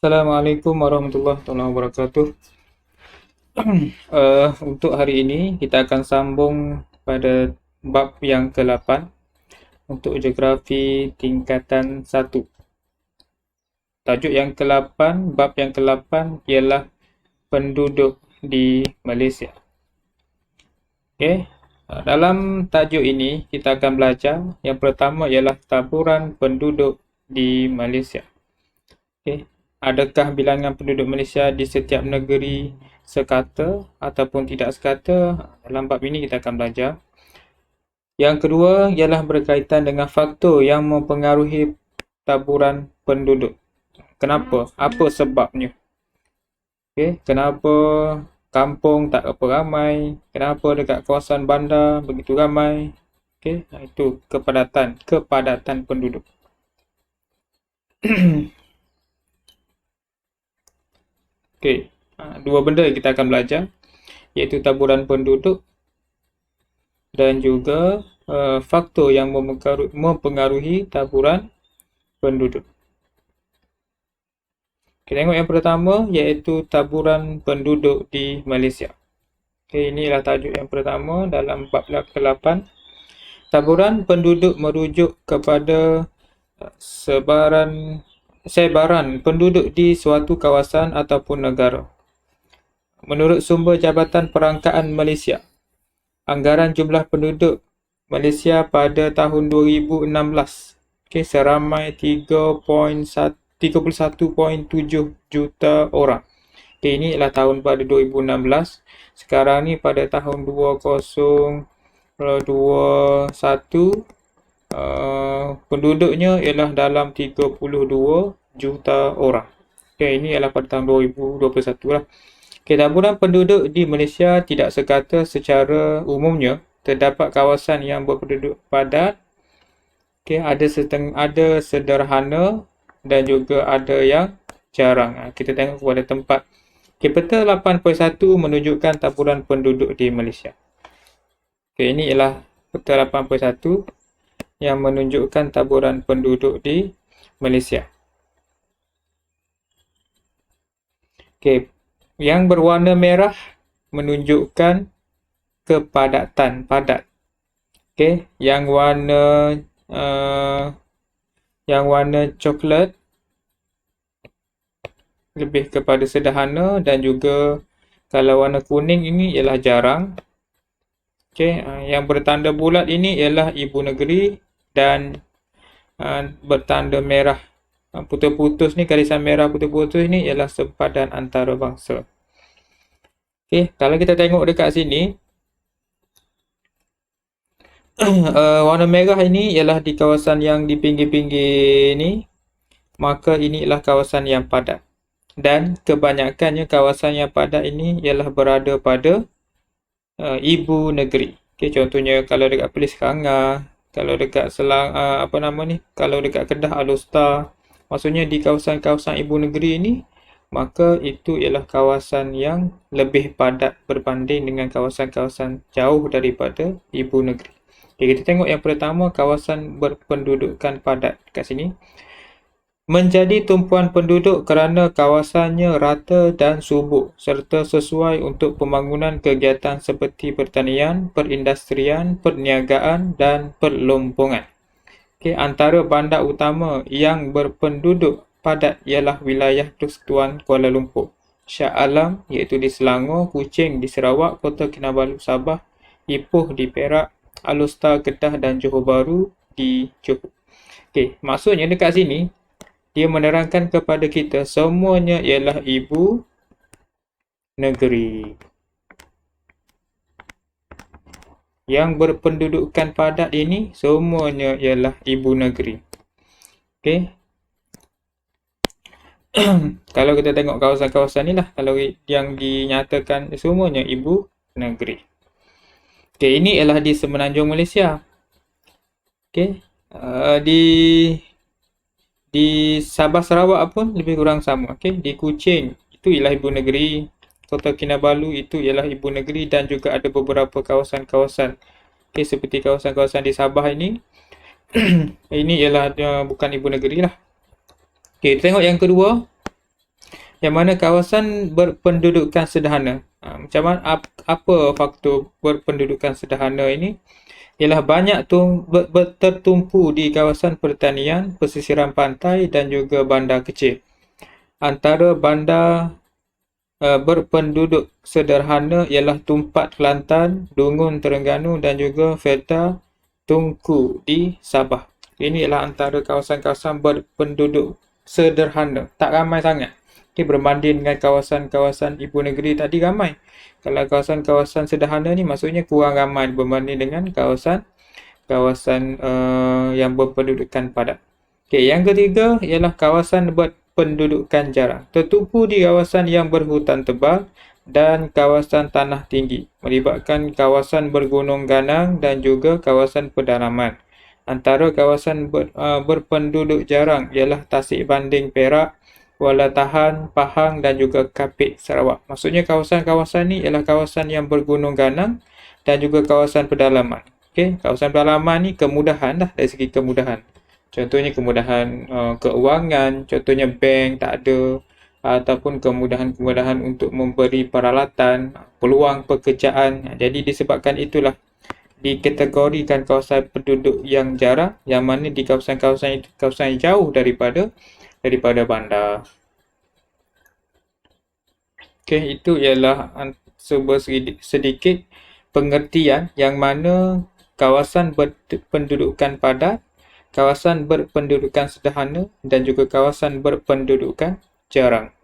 Assalamualaikum warahmatullahi wabarakatuh. Untuk hari ini kita akan sambung pada bab yang ke-8 untuk geografi tingkatan 1. Tajuk yang ke-8, bab yang ke-8 ialah penduduk di Malaysia. Okey. Dalam tajuk ini kita akan belajar yang pertama ialah taburan penduduk di Malaysia. Okey. Adakah bilangan penduduk Malaysia di setiap negeri sekata ataupun tidak sekata? Dalam bab ini kita akan belajar. Yang kedua ialah berkaitan dengan faktor yang mempengaruhi taburan penduduk. Kenapa? Apa sebabnya? Okey, kenapa kampung tak apa ramai? Kenapa dekat kawasan bandar begitu ramai? Okey, itu kepadatan penduduk. Okey, dua benda kita akan belajar, iaitu taburan penduduk dan juga faktor yang mempengaruhi taburan penduduk. Kita tengok yang pertama, iaitu taburan penduduk di Malaysia. Okey, inilah tajuk yang pertama dalam bab ke-8. Taburan penduduk merujuk kepada sebaran penduduk di suatu kawasan ataupun negara. Menurut sumber Jabatan Perangkaan Malaysia, anggaran jumlah penduduk Malaysia pada tahun 2016 seramai 31.7 juta orang. Ini adalah tahun pada 2016. Sekarang ni pada tahun 2021 penduduknya ialah dalam 32 juta orang. Ini adalah pada tahun 2021 lah. Taburan penduduk di Malaysia tidak sekata. Secara umumnya terdapat kawasan yang berpenduduk padat. Ada sederhana dan juga ada yang jarang. Kita tengok kepada tempat. Peta 8.1 menunjukkan taburan penduduk di Malaysia. Ini ialah peta 8.1 yang menunjukkan taburan penduduk di Malaysia. Yang berwarna merah menunjukkan kepadatan padat. Yang warna coklat lebih kepada sederhana, dan juga kalau warna kuning ini ialah jarang. Yang bertanda bulat ini ialah ibu negeri, dan bertanda merah putus-putus ni, garisan merah putus-putus ni ialah sempadan antarabangsa. Kalau kita tengok dekat sini, warna merah ini ialah di kawasan yang di pinggir-pinggir ni, maka ini ialah kawasan yang padat. Dan kebanyakannya kawasan yang padat ini ialah berada pada ibu negeri. Contohnya kalau dekat Perlis Karangah, kalau dekat kalau dekat Kedah Alor-Star, maksudnya di kawasan-kawasan ibu negeri ini, maka itu ialah kawasan yang lebih padat berbanding dengan kawasan-kawasan jauh daripada ibu negeri. Kita tengok yang pertama, kawasan berpendudukan padat kat sini. Menjadi tumpuan penduduk kerana kawasannya rata dan subur serta sesuai untuk pembangunan kegiatan seperti pertanian, perindustrian, perniagaan dan perlompongan. Antara bandar utama yang berpenduduk padat ialah wilayah Persekutuan Kuala Lumpur, Shah Alam iaitu di Selangor, Kuching di Sarawak, Kota Kinabalu Sabah, Ipoh di Perak, Alor-Star Kedah dan Johor Bahru di Johor. Maksudnya dekat sini dia menerangkan kepada kita semuanya ialah ibu negeri. Yang berpendudukan padat ini semuanya ialah ibu negeri. Kalau kita tengok kawasan-kawasan ni lah, kalau yang dinyatakan semuanya ibu negeri. Ini ialah di Semenanjung Malaysia. Di Sabah Sarawak pun lebih kurang sama. Di Kuching itu ialah ibu negeri, Kota Kinabalu itu ialah ibu negeri, dan juga ada beberapa kawasan-kawasan seperti kawasan-kawasan di Sabah ini ini ialah bukan ibu negeri lah. Kita tengok yang kedua, Yang mana kawasan berpendudukan sederhana. Macam mana, apa faktor berpendudukan sederhana ini? Ialah banyak tertumpu di kawasan pertanian, pesisiran pantai dan juga bandar kecil. Antara bandar berpenduduk sederhana ialah Tumpat Kelantan, Dungun Terengganu dan juga Feta Tunku di Sabah. Ini ialah antara kawasan-kawasan berpenduduk sederhana, tak ramai sangat. Okay, berbanding dengan kawasan-kawasan ibu negeri tadi ramai. Kalau kawasan-kawasan sederhana ni maksudnya kurang ramai berbanding dengan kawasan yang berpendudukan padat. Okay, yang ketiga ialah kawasan berpendudukan jarang. Tertumpu di kawasan yang berhutan tebal dan kawasan tanah tinggi, melibatkan kawasan bergunung ganang dan juga kawasan pedalaman. Antara kawasan berpenduduk jarang ialah Tasik Banding Perak, Kuala Tahan, Pahang dan juga Kapit Sarawak. Maksudnya kawasan-kawasan ni ialah kawasan yang bergunung ganang dan juga kawasan pedalaman. Okey, kawasan pedalaman ni kemudahan dah, dari segi kemudahan. Contohnya kemudahan keuangan, contohnya bank tak ada, ataupun kemudahan-kemudahan untuk memberi peralatan, peluang pekerjaan. Jadi disebabkan itulah dikategorikan kawasan penduduk yang jarang, yang mana di kawasan-kawasan itu kawasan yang jauh daripada bandar. Okey, itu ialah sebuah sedikit pengertian yang mana kawasan berpendudukan padat, kawasan berpendudukan sederhana dan juga kawasan berpendudukan jarang.